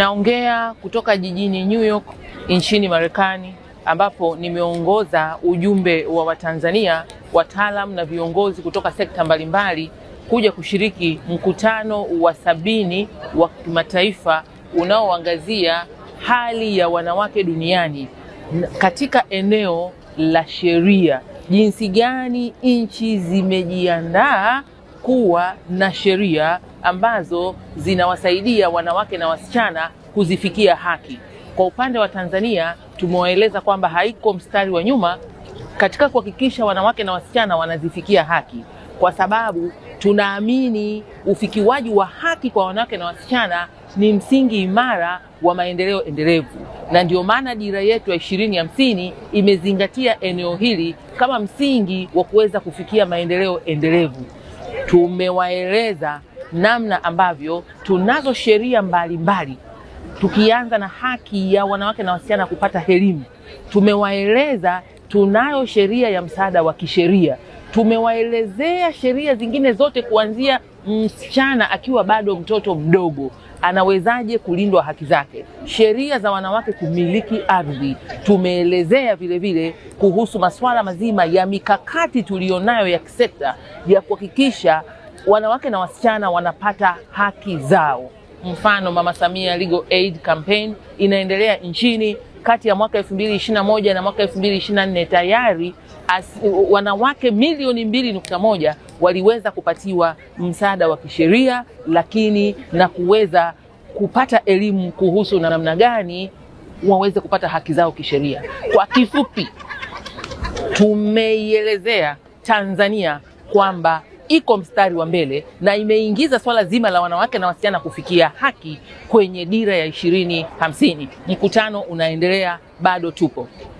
Naongea kutoka jijini New York nchini Marekani, ambapo nimeongoza ujumbe wa Watanzania, wataalamu na viongozi kutoka sekta mbalimbali kuja kushiriki mkutano wa 70 wa kimataifa unaoangazia hali ya wanawake duniani katika eneo la sheria. Jinsi gani nchi zimejiandaa kuwa na sheria ambazo zinawasaidia wanawake na wasichana kuzifikia haki. Kwa upande wa Tanzania, tumewaeleza kwamba haiko mstari wa nyuma katika kuhakikisha wanawake na wasichana wanazifikia haki, kwa sababu tunaamini ufikiwaji wa haki kwa wanawake na wasichana ni msingi imara wa maendeleo endelevu, na ndio maana dira yetu ya 2050 imezingatia eneo hili kama msingi wa kuweza kufikia maendeleo endelevu. Tumewaeleza namna ambavyo tunazo sheria mbalimbali, tukianza na haki ya wanawake na wasichana kupata elimu. Tumewaeleza tunayo sheria ya msaada wa kisheria. Tumewaelezea sheria zingine zote, kuanzia msichana akiwa bado mtoto mdogo anawezaje kulindwa haki zake, sheria za wanawake kumiliki ardhi. Tumeelezea vile vile kuhusu masuala mazima ya mikakati tulionayo ya kisekta ya kuhakikisha wanawake na wasichana wanapata haki zao. Mfano, Mama Samia Legal Aid Campaign inaendelea nchini. Kati ya mwaka 2021 na mwaka 2024 tayari wanawake milioni 2.1 waliweza kupatiwa msaada wa kisheria, lakini na kuweza kupata elimu kuhusu na namna gani waweze kupata haki zao kisheria. Kwa kifupi, tumeielezea Tanzania kwamba iko mstari wa mbele na imeingiza swala zima la wanawake na wasichana kufikia haki kwenye dira ya 2050. Mkutano unaendelea, bado tupo.